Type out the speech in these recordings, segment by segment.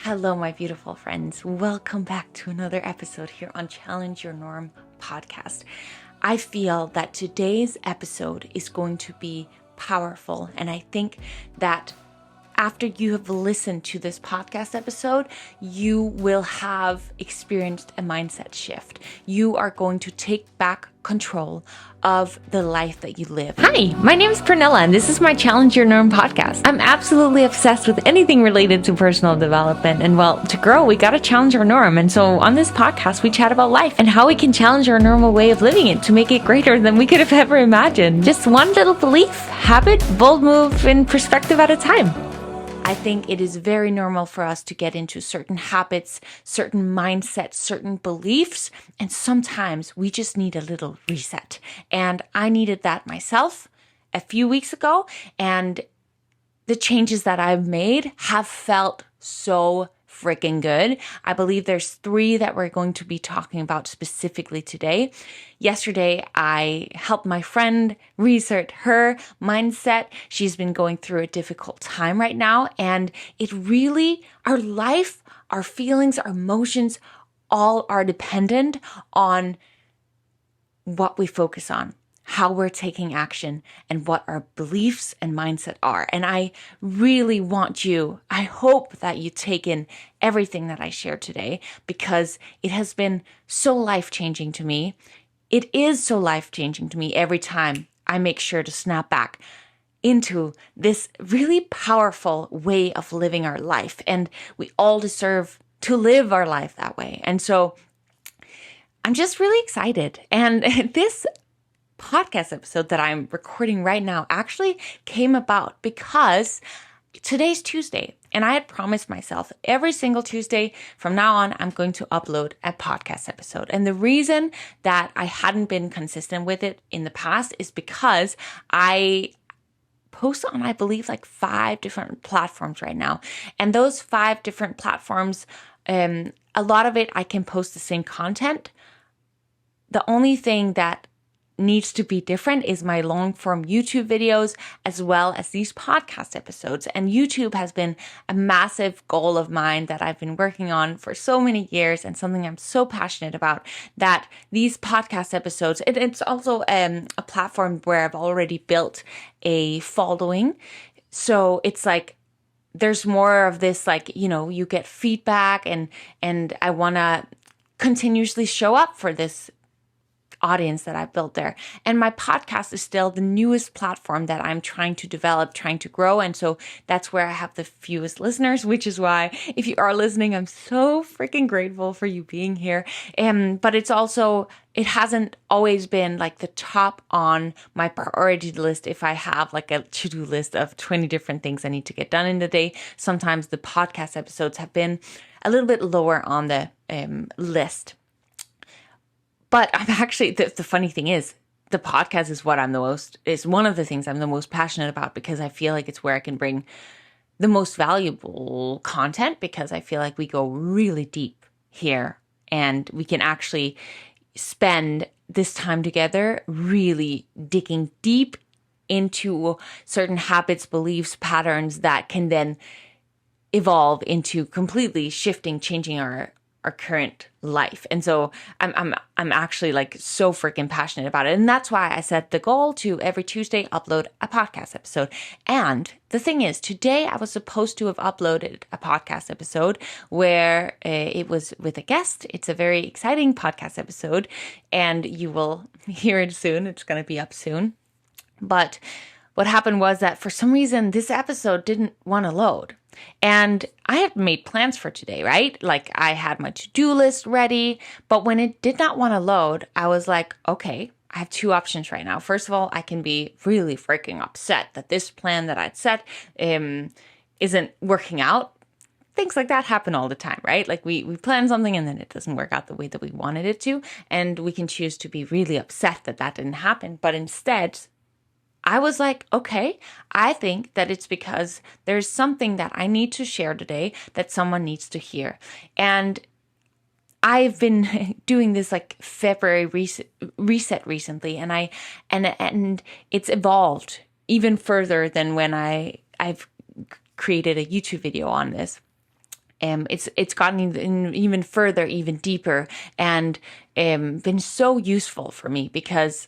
Hello, my beautiful friends. Welcome back to another episode here on Challenge Your Norm podcast. I feel that today's episode is going to be powerful, and I think that after you have listened to this podcast episode, you will have experienced a mindset shift. You are going to take back control of the life that you live. Hi, my name is Pernilla, and this is my Challenge Your Norm podcast. I'm absolutely obsessed with anything related to personal development. And well, to grow, we got to challenge our norm. And so on this podcast, we chat about life and how we can challenge our normal way of living it to make it greater than we could have ever imagined. Just one little belief, habit, bold move, and perspective at a time. I think it is very normal for us to get into certain habits, certain mindsets, certain beliefs, and sometimes we just need a little reset. And I needed that myself a few weeks ago, and the changes that I've made have felt so freaking good. I believe there's 3 that we're going to be talking about specifically today. Yesterday, I helped my friend reset her mindset. She's been going through a difficult time right now, and it really, our life, our feelings, our emotions, all are dependent on what we focus on, how we're taking action, and what our beliefs and mindset are. And I really want you, I hope that you take in everything that I shared today, because it has been so life-changing to me. It is so life-changing to me every time I make sure to snap back into this really powerful way of living our life. And we all deserve to live our life that way. And so I'm just really excited. And this podcast episode that I'm recording right now actually came about because today's Tuesday, and I had promised myself every single Tuesday from now on, I'm going to upload a podcast episode. And the reason that I hadn't been consistent with it in the past is because I post on, I believe, like 5 different platforms right now. And those 5 different platforms, a lot of it, I can post the same content. The only thing that needs to be different is my long form YouTube videos as well as these podcast episodes. And YouTube has been a massive goal of mine that I've been working on for so many years, and something I'm so passionate about, that these podcast episodes, it's also a platform where I've already built a following. So it's like, there's more of this, like, you get feedback, and I want to continuously show up for this audience that I've built there. And my podcast is still the newest platform that I'm trying to develop, trying to grow. And so that's where I have the fewest listeners, which is why, if you are listening, I'm so freaking grateful for you being here. But it's also, it hasn't always been like the top on my priority list. If I have like a to-do list of 20 different things I need to get done in the day, sometimes the podcast episodes have been a little bit lower on the list. But I'm actually, the funny thing is, the podcast is is one of the things I'm the most passionate about, because I feel like it's where I can bring the most valuable content, because I feel like we go really deep here, and we can actually spend this time together really digging deep into certain habits, beliefs, patterns that can then evolve into completely shifting, changing our current life. And so I'm actually like so freaking passionate about it. And that's why I set the goal to every Tuesday upload a podcast episode. And the thing is, today I was supposed to have uploaded a podcast episode where it was with a guest. It's a very exciting podcast episode, and you will hear it soon. It's going to be up soon. But what happened was that for some reason, this episode didn't want to load. And I had made plans for today, right? Like, I had my to-do list ready, but when it did not want to load, I was like, okay, I have 2 options right now. First of all, I can be really freaking upset that this plan that I'd set isn't working out. Things like that happen all the time, right? Like, we plan something and then it doesn't work out the way that we wanted it to. And we can choose to be really upset that that didn't happen. But instead, I was like, okay, I think that it's because there's something that I need to share today that someone needs to hear. And I've been doing this like February reset recently, and it's evolved even further than when I've created a YouTube video on this. It's gotten even further, even deeper, and been so useful for me because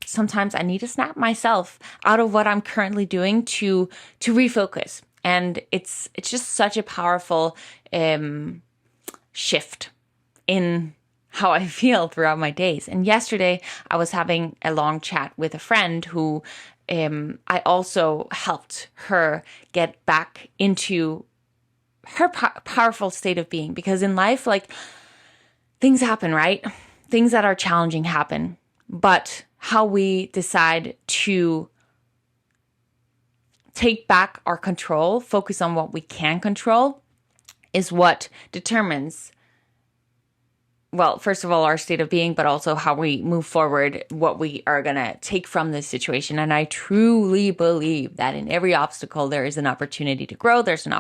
sometimes I need to snap myself out of what I'm currently doing to refocus. And it's just such a powerful shift in how I feel throughout my days. And yesterday I was having a long chat with a friend who I also helped her get back into her powerful state of being, because in life, like, things happen, right? Things that are challenging happen, but how we decide to take back our control, focus on what we can control, is what determines, well, first of all, our state of being, but also how we move forward, what we are going to take from this situation. And I truly believe that in every obstacle, there is an opportunity to grow. There's an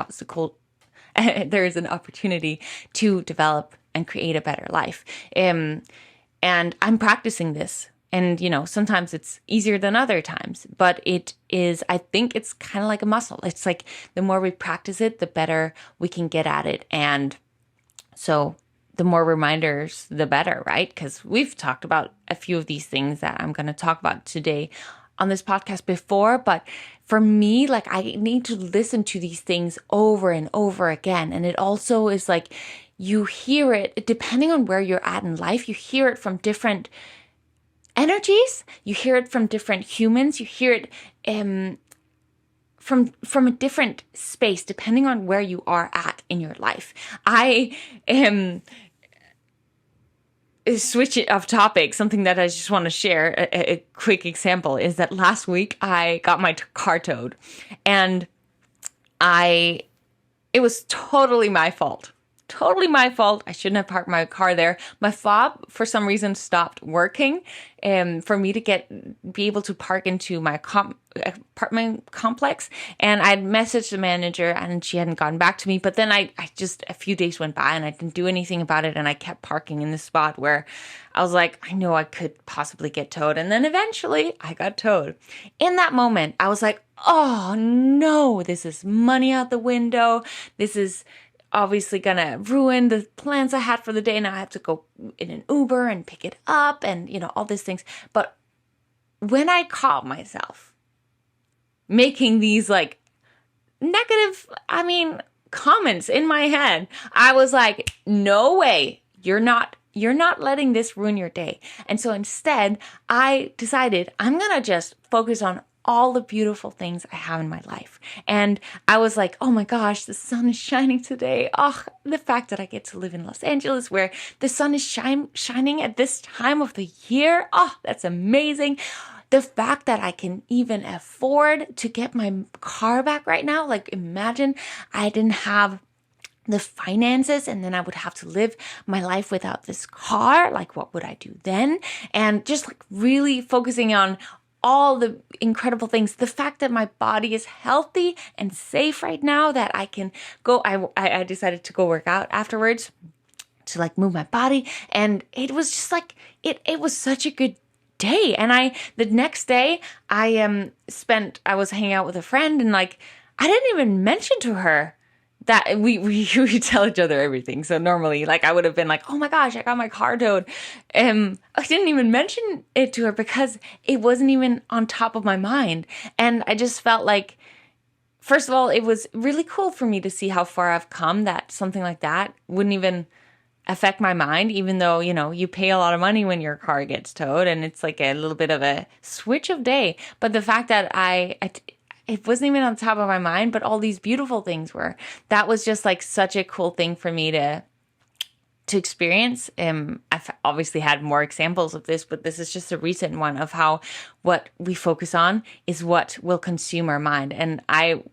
opportunity to develop and create a better life. And I'm practicing this. And, sometimes it's easier than other times, but I think it's kind of like a muscle. It's like the more we practice it, the better we can get at it. And so the more reminders, the better, right? Because we've talked about a few of these things that I'm going to talk about today on this podcast before, but for me, like, I need to listen to these things over and over again. And it also is like, you hear it, depending on where you're at in life, you hear it from different energies, you hear it from different humans, you hear it from a different space, depending on where you are at in your life. I am switch it off topic. Something that I just want to share, a quick example, is that last week I got my car towed, and it was totally my fault. Totally my fault. I shouldn't have parked my car there. My fob, for some reason, stopped working for me to be able to park into my apartment complex. And I'd messaged the manager and she hadn't gotten back to me. But then I just, a few days went by and I didn't do anything about it. And I kept parking in the spot where I was like, I know I could possibly get towed. And then eventually I got towed. In that moment, I was like, oh no, this is money out the window. This is obviously gonna ruin the plans I had for the day. Now I have to go in an Uber and pick it up and, all these things. But when I caught myself making these like negative, comments in my head, I was like, no way, you're not letting this ruin your day. And so instead, I decided I'm gonna just focus on all the beautiful things I have in my life. And I was like, oh my gosh, the sun is shining today. Oh, the fact that I get to live in Los Angeles where the sun is shining at this time of the year. Oh, that's amazing. The fact that I can even afford to get my car back right now. Like, imagine I didn't have the finances and then I would have to live my life without this car. Like, what would I do then? And just like really focusing on all the incredible things. The fact that my body is healthy and safe right now, that I can go, I decided to go work out afterwards to like move my body. And it was just like, it was such a good day. And the next day I was hanging out with a friend and like, I didn't even mention to her that we tell each other everything. So normally, like, I would have been like, oh my gosh, I got my car towed. I didn't even mention it to her because it wasn't even on top of my mind. And I just felt like, first of all, it was really cool for me to see how far I've come, that something like that wouldn't even affect my mind, even though, you pay a lot of money when your car gets towed and it's like a little bit of a switch of day. But the fact that it wasn't even on top of my mind, but all these beautiful things were. That was just like such a cool thing for me to experience. I've obviously had more examples of this, but this is just a recent one of how what we focus on is what will consume our mind. And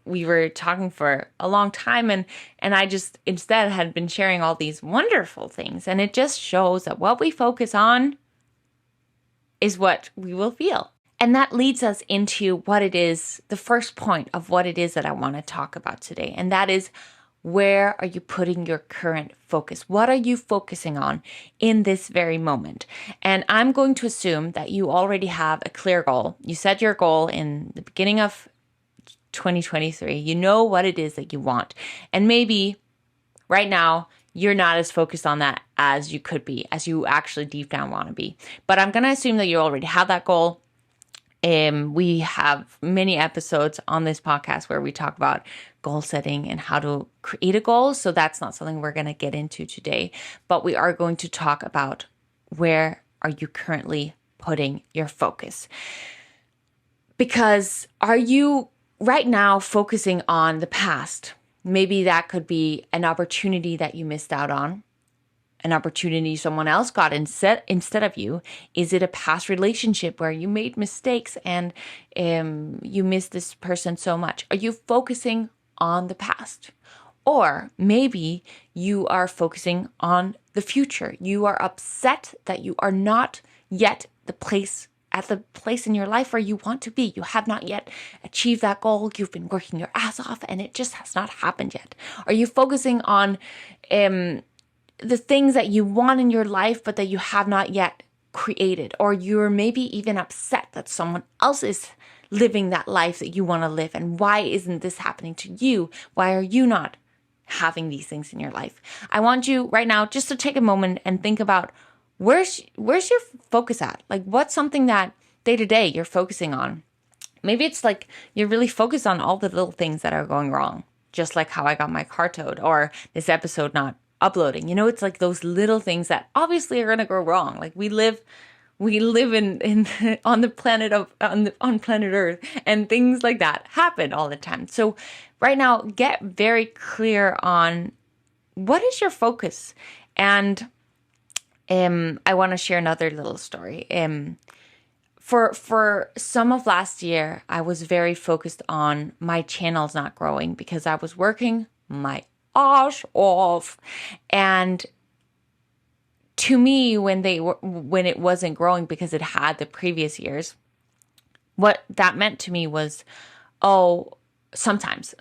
we were talking for a long time and I just instead had been sharing all these wonderful things. And it just shows that what we focus on is what we will feel. And that leads us into what it is, the first point of what it is that I want to talk about today. And that is, where are you putting your current focus? What are you focusing on in this very moment? And I'm going to assume that you already have a clear goal. You set your goal in the beginning of 2023. You know what it is that you want. And maybe right now, you're not as focused on that as you could be, as you actually deep down want to be. But I'm going to assume that you already have that goal. We have many episodes on this podcast where we talk about goal setting and how to create a goal. So that's not something we're going to get into today, but we are going to talk about where are you currently putting your focus? Because are you right now focusing on the past? Maybe that could be an opportunity that you missed out on, an opportunity someone else got instead of you. Is it a past relationship where you made mistakes and you missed this person so much? Are you focusing on the past? Or maybe you are focusing on the future. You are upset that you are not yet at the place in your life where you want to be. You have not yet achieved that goal. You've been working your ass off and it just has not happened yet. Are you focusing on the things that you want in your life, but that you have not yet created? Or you're maybe even upset that someone else is living that life that you want to live. And why isn't this happening to you? Why are you not having these things in your life? I want you right now just to take a moment and think about where's your focus at? Like, what's something that day to day you're focusing on? Maybe it's like you're really focused on all the little things that are going wrong, just like how I got my car towed or this episode not uploading. It's like those little things that obviously are going to go wrong. Like we live in on the planet on planet Earth, and things like that happen all the time. So right now, get very clear on what is your focus. And I want to share another little story. For some of last year, I was very focused on my channels not growing because I was working my ass off. And to me, when it wasn't growing because it had the previous years, what that meant to me was, sometimes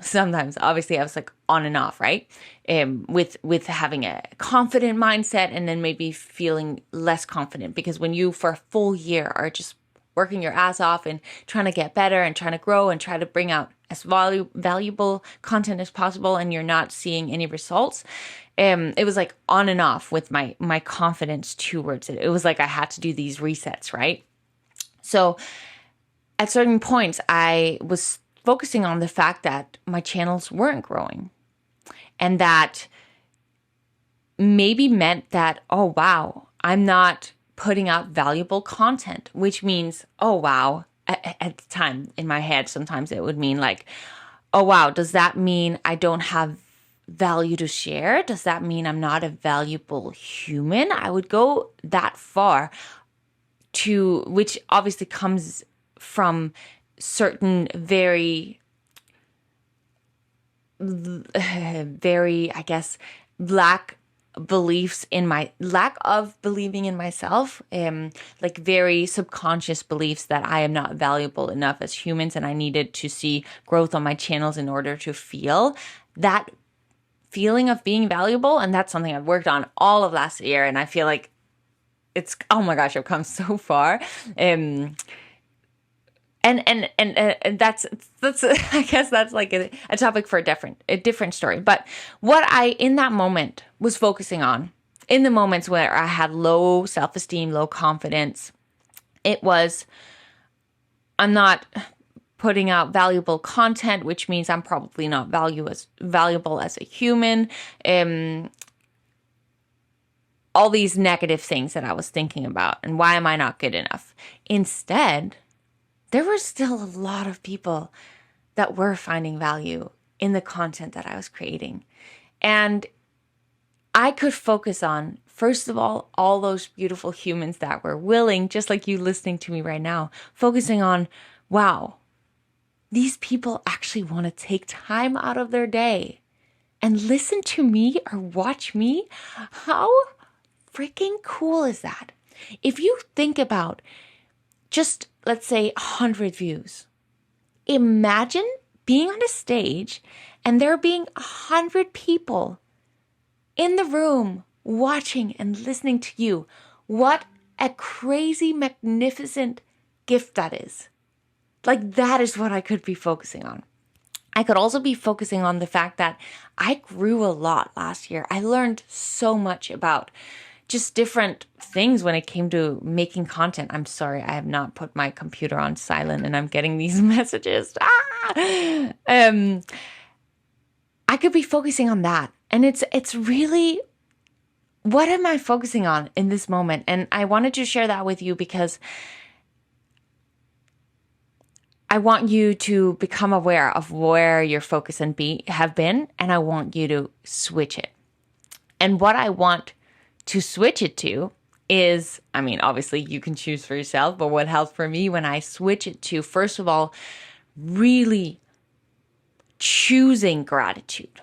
obviously I was like on and off, right? With having a confident mindset and then maybe feeling less confident, because when you for a full year are just working your ass off and trying to get better and trying to grow and try to bring out as valuable content as possible and you're not seeing any results, it was like on and off with my confidence towards it. It was like I had to do these resets, right? So at certain points I was focusing on the fact that my channels weren't growing, and that maybe meant that, oh wow, I'm not putting out valuable content, which means, oh wow, at the time in my head, sometimes it would mean like, oh wow, does that mean I don't have value to share? Does that mean I'm not a valuable human? I would go that far, which obviously comes from certain very, I guess, lack of believing in myself, like very subconscious beliefs that I am not valuable enough as humans, and I needed to see growth on my channels in order to feel that feeling of being valuable. And that's something I've worked on all of last year, and I feel like it's, oh my gosh, I've come so far. And that's I guess that's like a topic for a different story. But what I in that moment was focusing on, in the moments where I had low self-esteem, low confidence, it was, I'm not putting out valuable content, which means I'm probably not valuable as a human. All these negative things that I was thinking about, and why am I not good enough? Instead, there were still a lot of people that were finding value in the content that I was creating. And I could focus on, first of all those beautiful humans that were willing, just like you listening to me right now, focusing on, wow, these people actually want to take time out of their day and listen to me or watch me. How freaking cool is that? If you think about just, let's say, 100 views. Imagine being on a stage and there being 100 people in the room watching and listening to you. What a crazy, magnificent gift that is. Like, that is what I could be focusing on. I could also be focusing on the fact that I grew a lot last year. I learned so much about just different things when it came to making content. I'm sorry, I have not put my computer on silent and I'm getting these messages. I could be focusing on that. And it's really, what am I focusing on in this moment? And I wanted to share that with you because I want you to become aware of where your focus and have been, and I want you to switch it. And what I want to switch it to is, I mean, obviously you can choose for yourself, but what helps for me when I switch it to, first of all, really choosing gratitude.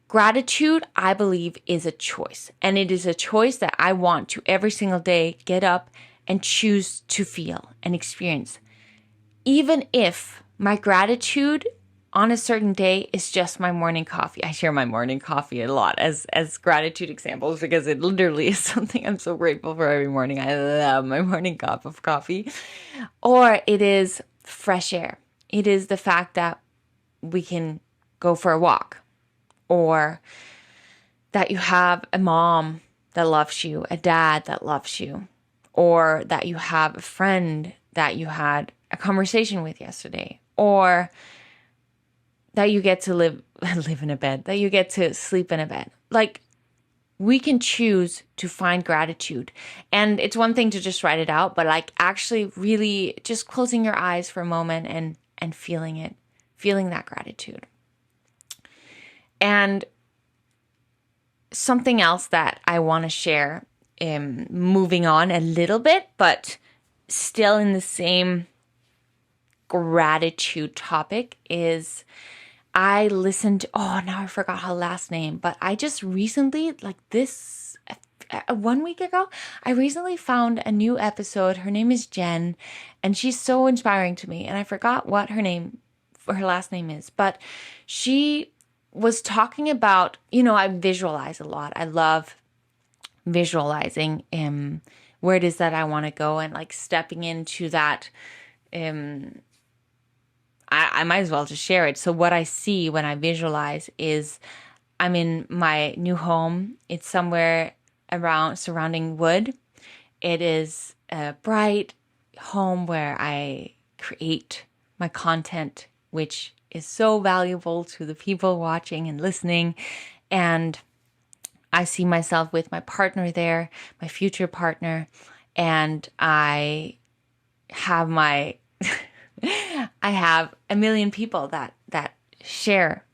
Gratitude, I believe, is a choice. And it is a choice that I want to every single day get up and choose to feel and experience. Even if my gratitude on a certain day is just my morning coffee. I share my morning coffee a lot as gratitude examples because it literally is something I'm so grateful for every morning. I love my morning cup of coffee. Or it is fresh air. It is the fact that we can go for a walk. Or that you have a mom that loves you, a dad that loves you. Or that you have a friend that you had a conversation with yesterday, or that you get to live in a bed, that you get to sleep in a bed. Like, we can choose to find gratitude. And it's one thing to just write it out, but like actually really just closing your eyes for a moment and feeling it, feeling that gratitude. And something else that I want to share, moving on a little bit, but still in the same gratitude topic, is I listened to, now I forgot her last name, but I just recently, like this 1 week ago, I recently found a new episode. Her name is Jen, and she's so inspiring to me. And I forgot what her last name is, but she was talking about, I visualize a lot. I love visualizing where it is that I want to go and like stepping into that. I might as well just share it. So what I see when I visualize is I'm in my new home. It's somewhere around surrounding wood. It is a bright home where I create my content, which is so valuable to the people watching and listening. And I see myself with my partner there, my future partner, and I have I have a million people that share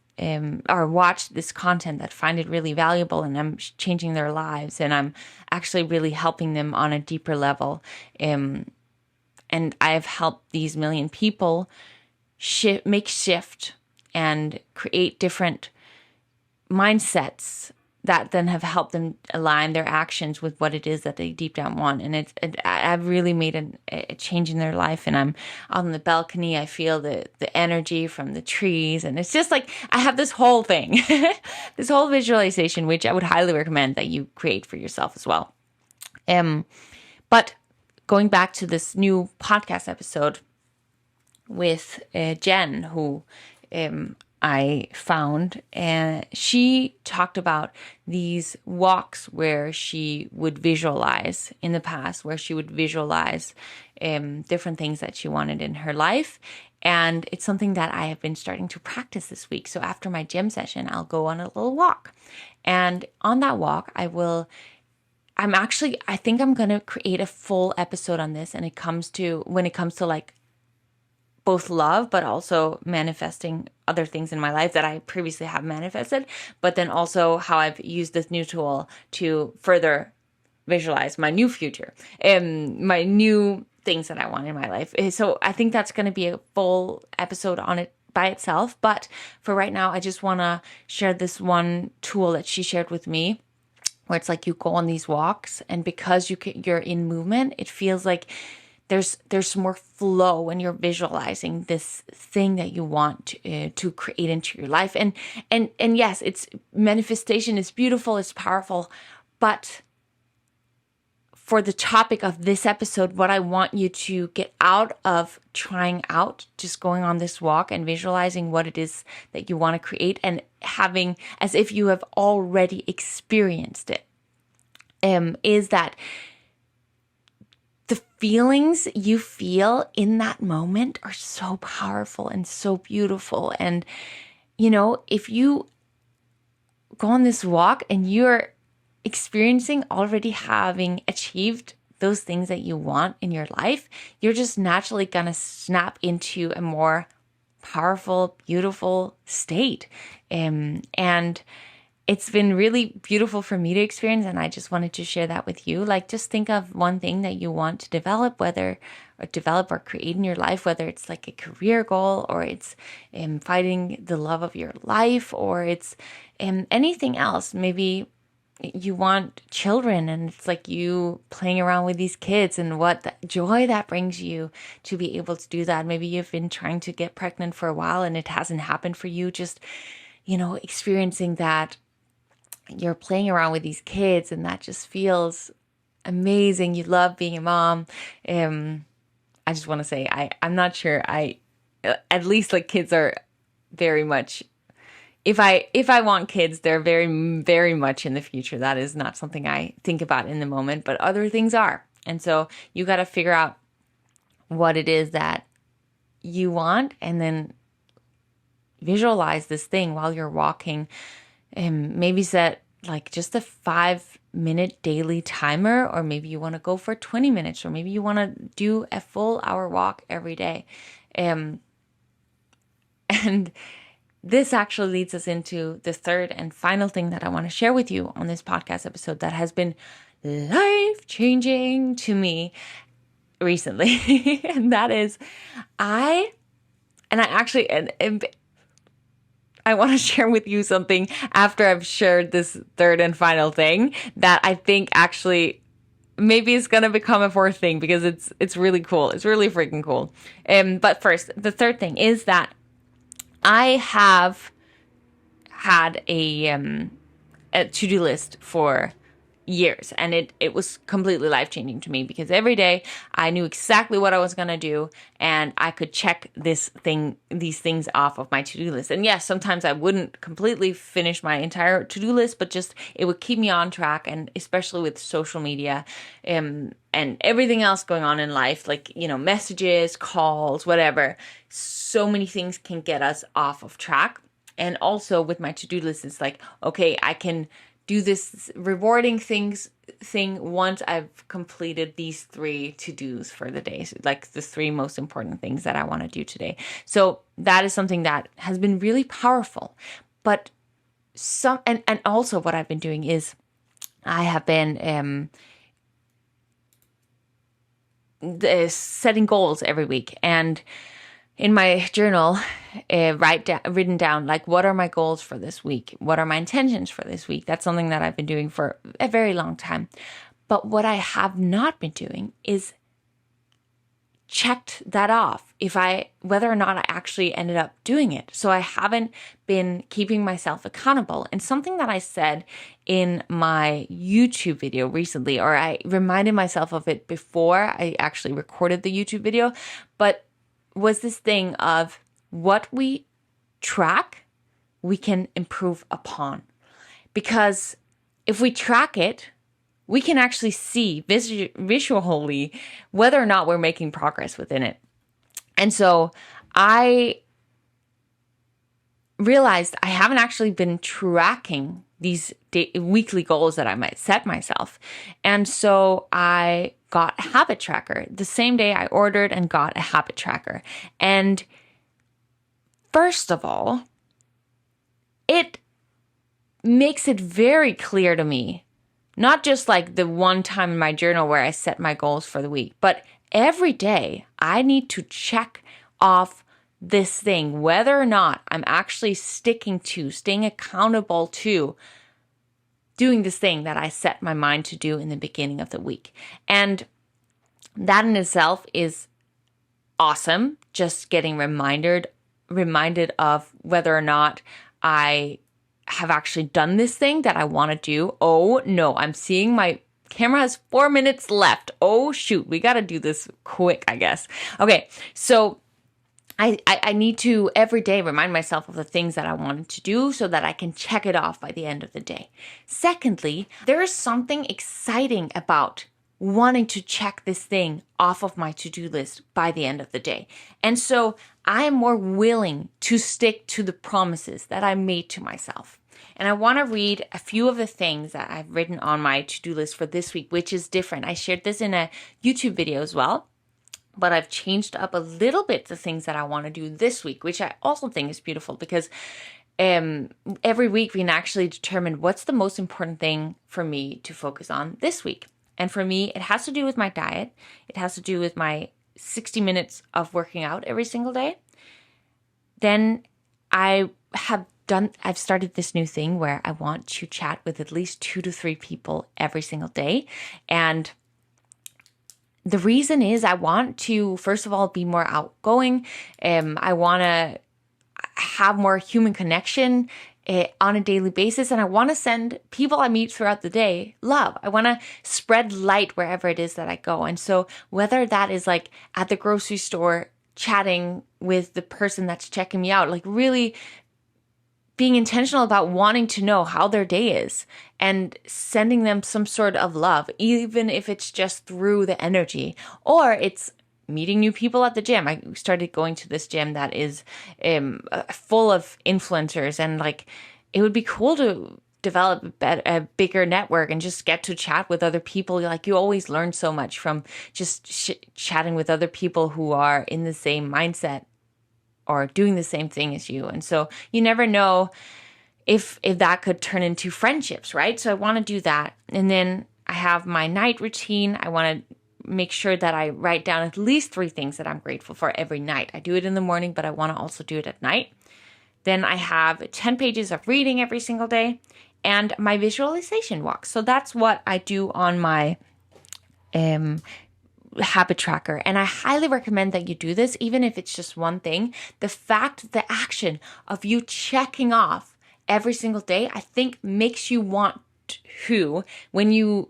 or watch this content, that find it really valuable, and I'm changing their lives, and I'm actually really helping them on a deeper level. And I've helped these million people make shift and create different mindsets that then have helped them align their actions with what it is that they deep down want. And I've really made a change in their life. And I'm on the balcony. I feel the energy from the trees. And it's just like, I have this whole thing, this whole visualization, which I would highly recommend that you create for yourself as well. But going back to this new podcast episode with Jen, who I found, and she talked about these walks where she would visualize in the past, where she would visualize different things that she wanted in her life. And it's something that I have been starting to practice this week. So after my gym session, I'll go on a little walk. And on that walk, I think I'm going to create a full episode on this. And when it comes to like both love, but also manifesting other things in my life that I previously have manifested, but then also how I've used this new tool to further visualize my new future and my new things that I want in my life. So I think that's going to be a full episode on it by itself. But for right now, I just want to share this one tool that she shared with me, where it's like you go on these walks, and because you're in movement, it feels like there's more flow when you're visualizing this thing that you want to create into your life. And yes, it's manifestation is beautiful, it's powerful, but for the topic of this episode, what I want you to get out of trying out, just going on this walk and visualizing what it is that you want to create and having as if you have already experienced it, is that the feelings you feel in that moment are so powerful and so beautiful. And, if you go on this walk and you're experiencing already having achieved those things that you want in your life, you're just naturally going to snap into a more powerful, beautiful state. And it's been really beautiful for me to experience, and I just wanted to share that with you. Like, just think of one thing that you want to develop, or create in your life, whether it's like a career goal, or it's finding the love of your life, or it's anything else. Maybe you want children, and it's like you playing around with these kids and what the joy that brings you to be able to do that. Maybe you've been trying to get pregnant for a while and it hasn't happened for you. Just, experiencing that you're playing around with these kids and that just feels amazing. You love being a mom. I just want to say, I'm not sure. At least like kids are very much, if I want kids, they're very, very much in the future. That is not something I think about in the moment, but other things are. And so you got to figure out what it is that you want, and then visualize this thing while you're walking. Maybe set like just a 5-minute daily timer, or maybe you want to go for 20 minutes, or maybe you want to do a full hour walk every day. And this actually leads us into the third and final thing that I want to share with you on this podcast episode that has been life-changing to me recently. And that is, I want to share with you something after I've shared this third and final thing that I think actually maybe it's going to become a fourth thing, because it's really cool. It's really freaking cool. But first, the third thing is that I have had a to-do list for years, and it was completely life-changing to me, because every day I knew exactly what I was going to do, and I could check these things off of my to-do list. And yes, sometimes I wouldn't completely finish my entire to-do list, but just it would keep me on track. And especially with social media and everything else going on in life, like, messages, calls, whatever, so many things can get us off of track. And also with my to-do list, it's like, okay, I can do this rewarding thing once I've completed these 3 to-dos for the day, so like the 3 most important things that I want to do today. So that is something that has been really powerful. But and also what I've been doing is I have been setting goals every week, and in my journal, written down, like, what are my goals for this week? What are my intentions for this week? That's something that I've been doing for a very long time. But what I have not been doing is checked that off, whether or not I actually ended up doing it. So I haven't been keeping myself accountable. And something that I said in my YouTube video recently, or I reminded myself of it before I actually recorded the YouTube video, but was this thing of what we track, we can improve upon. Because if we track it, we can actually see visually whether or not we're making progress within it. And so I realized I haven't actually been tracking these weekly goals that I might set myself. And so I got a habit tracker. The same day I ordered and got a habit tracker. And first of all, it makes it very clear to me, not just like the one time in my journal where I set my goals for the week, but every day I need to check off this thing, whether or not I'm actually staying accountable to doing this thing that I set my mind to do in the beginning of the week. And that in itself is awesome. Just getting reminded of whether or not I have actually done this thing that I want to do. Oh no, I'm seeing my camera has 4 minutes left. Oh, shoot. We got to do this quick, I guess. Okay. So I need to every day remind myself of the things that I wanted to do so that I can check it off by the end of the day. Secondly, there is something exciting about wanting to check this thing off of my to-do list by the end of the day. And so I am more willing to stick to the promises that I made to myself. And I want to read a few of the things that I've written on my to-do list for this week, which is different. I shared this in a YouTube video as well, but I've changed up a little bit the things that I want to do this week, which I also think is beautiful because every week we can actually determine what's the most important thing for me to focus on this week. And for me, it has to do with my diet. It has to do with my 60 minutes of working out every single day. Then I've started this new thing where I want to chat with at least 2 to 3 people every single day. And the reason is I want to, first of all, be more outgoing. I want to have more human connection on a daily basis. And I want to send people I meet throughout the day love. I want to spread light wherever it is that I go. And so whether that is like at the grocery store, chatting with the person that's checking me out, like really being intentional about wanting to know how their day is and sending them some sort of love, even if it's just through the energy, or it's meeting new people at the gym. I started going to this gym that is full of influencers, and like it would be cool to develop a bigger network and just get to chat with other people. Like you always learn so much from just chatting with other people who are in the same mindset or doing the same thing as you. And so you never know if that could turn into friendships, right? So I want to do that. And then I have my night routine. I want to make sure that I write down at least 3 things that I'm grateful for every night. I do it in the morning, but I want to also do it at night. Then I have 10 pages of reading every single day and my visualization walk. So that's what I do on my habit tracker. And I highly recommend that you do this, even if it's just one thing. The action of you checking off every single day, I think makes you want to, when you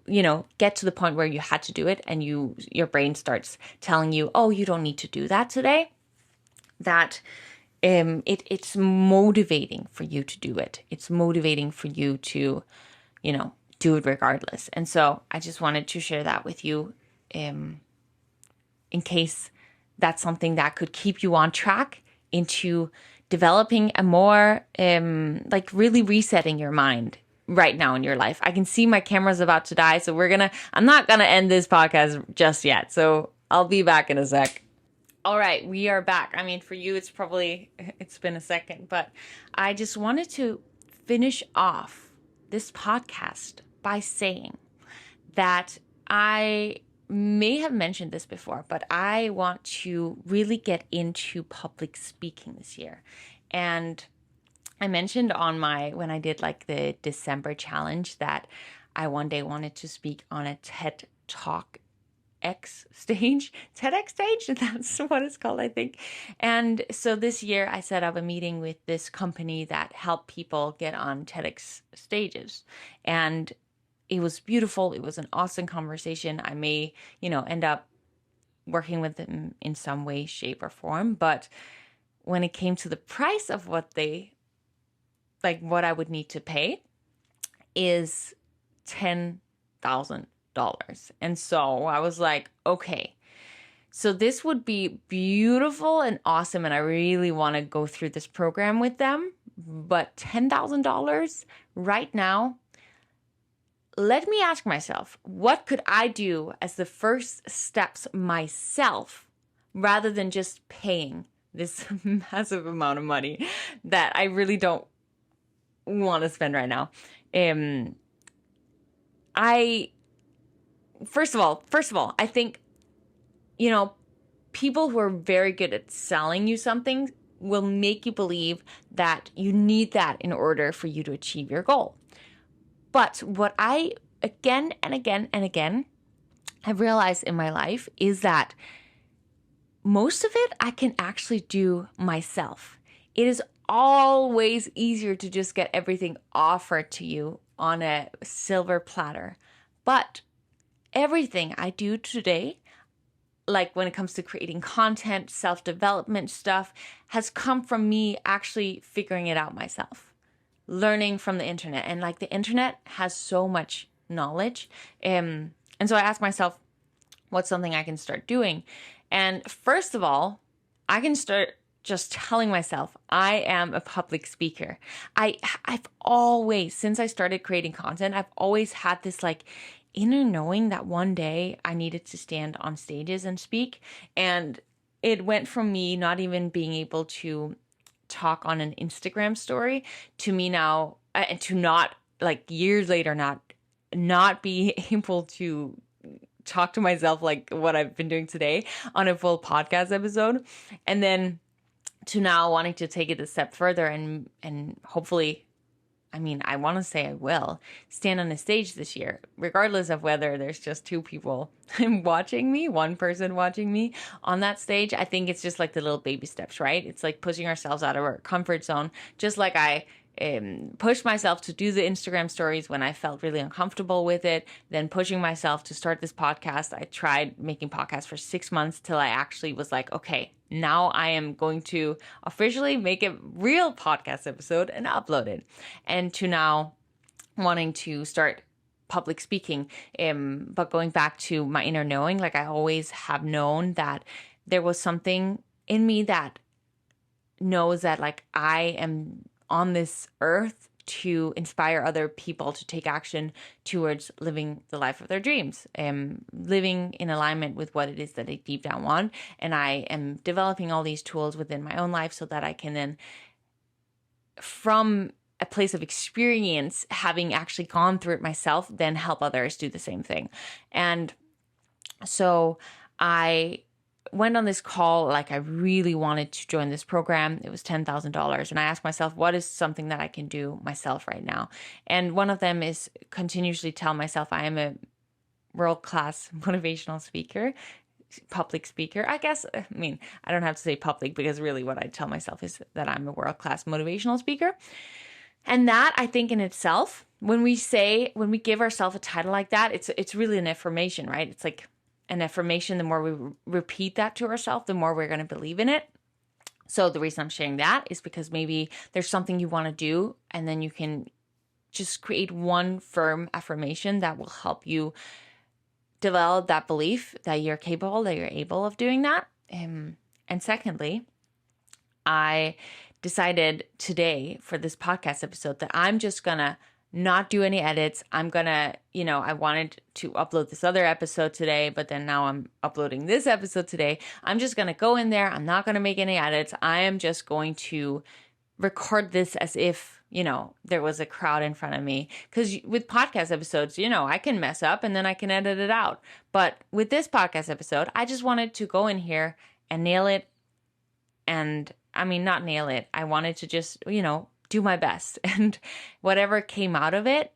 get to the point where you had to do it and your brain starts telling you, oh, you don't need to do that today, that it's motivating for you to do it. It's motivating for you to, do it regardless. And so I just wanted to share that with you in case that's something that could keep you on track into developing a more, really resetting your mind right now in your life. I can see my camera's about to die, so I'm not gonna end this podcast just yet. So I'll be back in a sec. All right, we are back. I mean, for you, it's been a second, but I just wanted to finish off this podcast by saying that I may have mentioned this before, but I want to really get into public speaking this year. And I mentioned when I did like the December challenge that I one day wanted to speak on a TED Talk TEDx stage, that's what it's called, I think. And so this year I set up a meeting with this company that helped people get on TEDx stages. And it was beautiful. It was an awesome conversation. I may, end up working with them in some way, shape, or form. But when it came to the price of what I would need to pay is $10,000. And so I was like, okay, so this would be beautiful and awesome. And I really want to go through this program with them. But $10,000 right now, let me ask myself, what could I do as the first steps myself rather than just paying this massive amount of money that I really don't want to spend right now? First of all, I think, people who are very good at selling you something will make you believe that you need that in order for you to achieve your goal. But what I, again and again and again, have realized in my life is that most of it I can actually do myself. It is always easier to just get everything offered to you on a silver platter. But everything I do today, like when it comes to creating content, self-development stuff, has come from me actually figuring it out myself, learning from the internet. And like the internet has so much knowledge. And so I asked myself, what's something I can start doing? And first of all, I can start just telling myself I am a public speaker. I've always, since I started creating content, I've always had this like inner knowing that one day I needed to stand on stages and speak. And it went from me not even being able to talk on an Instagram story to me now, and to not, like years later, not be able to talk to myself like what I've been doing today on a full podcast episode. And then to now wanting to take it a step further and hopefully, I mean, I want to say I will stand on a stage this year, regardless of whether there's just two people watching me, one person watching me on that stage. I think it's just like the little baby steps, right? It's like pushing ourselves out of our comfort zone. Just like I pushed myself to do the Instagram stories when I felt really uncomfortable with it, then pushing myself to start this podcast. I tried making podcasts for 6 months till I actually was like, okay, now I am going to officially make a real podcast episode and upload it. And to now wanting to start public speaking. But going back to my inner knowing, like I always have known that there was something in me that knows that like I am on this earth to inspire other people to take action towards living the life of their dreams, living in alignment with what it is that they deep down want. And I am developing all these tools within my own life so that I can then, from a place of experience, having actually gone through it myself, then help others do the same thing. And so I went on this call, like I really wanted to join this program. It was $10,000. And I asked myself, what is something that I can do myself right now? And one of them is continuously tell myself I am a world-class motivational speaker, public speaker. I guess, I mean, I don't have to say public because really what I tell myself is that I'm a world-class motivational speaker. And that, I think in itself, when we give ourselves a title like that, it's really an affirmation, right? It's like an affirmation. The more we repeat that to ourselves, the more we're going to believe in it. So the reason I'm sharing that is because maybe there's something you want to do, and then you can just create one firm affirmation that will help you develop that belief that you're capable, that you're able of doing that. And secondly, I decided today for this podcast episode that I'm just going to not do any edits. I'm going to, I wanted to upload this other episode today, but then now I'm uploading this episode today. I'm just going to go in there. I'm not going to make any edits. I am just going to record this as if, there was a crowd in front of me. Because with podcast episodes, I can mess up and then I can edit it out. But with this podcast episode, I just wanted to go in here and nail it. And I mean, not nail it. I wanted to just, do my best. And whatever came out of it,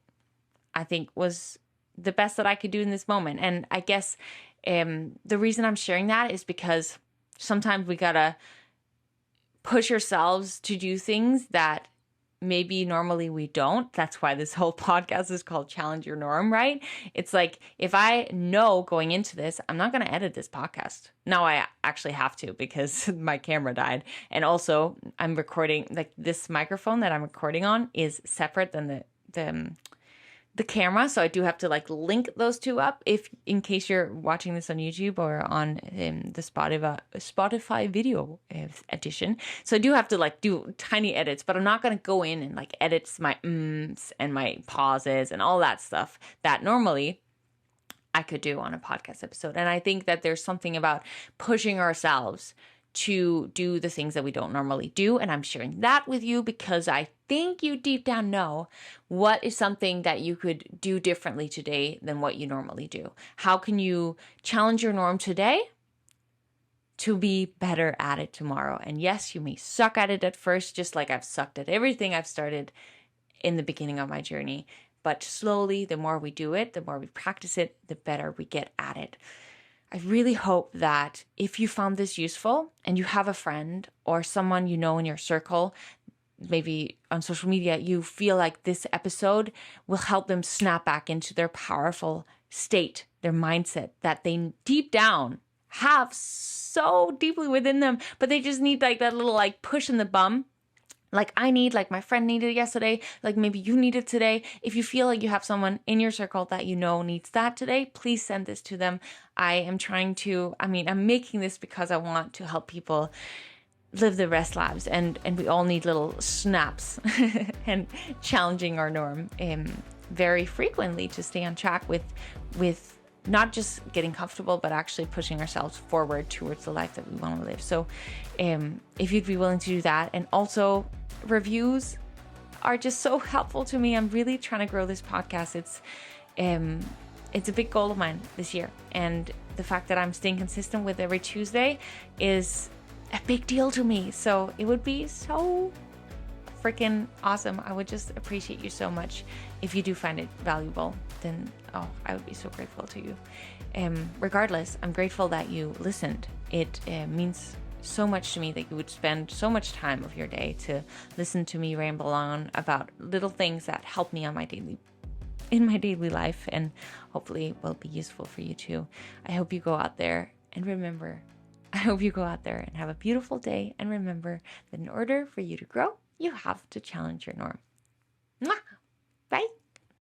I think was the best that I could do in this moment. And I guess the reason I'm sharing that is because sometimes we gotta push ourselves to do things that maybe normally we don't. That's why this whole podcast is called Challenge Your Norm, right? It's like, if I know going into this, I'm not going to edit this podcast. Now I actually have to because my camera died. And also I'm recording, like this microphone that I'm recording on is separate than the camera. So I do have to like link those two up if in case you're watching this on YouTube or on the Spotify video edition. So I do have to like do tiny edits, but I'm not going to go in and like edit my ums and my pauses and all that stuff that normally I could do on a podcast episode. And I think that there's something about pushing ourselves to do the things that we don't normally do. And I'm sharing that with you because I think you deep down know what is something that you could do differently today than what you normally do. How can you challenge your norm today to be better at it tomorrow? And yes, you may suck at it at first, just like I've sucked at everything I've started in the beginning of my journey. But slowly, the more we do it, the more we practice it, the better we get at it. I really hope that if you found this useful and you have a friend or someone in your circle, maybe on social media, you feel like this episode will help them snap back into their powerful state, their mindset that they deep down have so deeply within them, but they just need like that little like push in the bum. Like I need, like my friend needed yesterday, like maybe you need it today. If you feel like you have someone in your circle that you know needs that today, please send this to them. I'm making this because I want to help people live the best lives, and we all need little snaps and challenging our norm very frequently to stay on track with not just getting comfortable, but actually pushing ourselves forward towards the life that we want to live. So if you'd be willing to do that, and also reviews are just so helpful to me. I'm really trying to grow this podcast. It's a big goal of mine this year. And the fact that I'm staying consistent with every Tuesday is a big deal to me. So it would be so freaking awesome. I would just appreciate you so much. If you do find it valuable, then I would be so grateful to you. Regardless, I'm grateful that you listened. It means so much to me that you would spend so much time of your day to listen to me ramble on about little things that help me in my daily life, and hopefully will be useful for you too. I hope you go out there and have a beautiful day, and remember that in order for you to grow, you have to challenge your norm.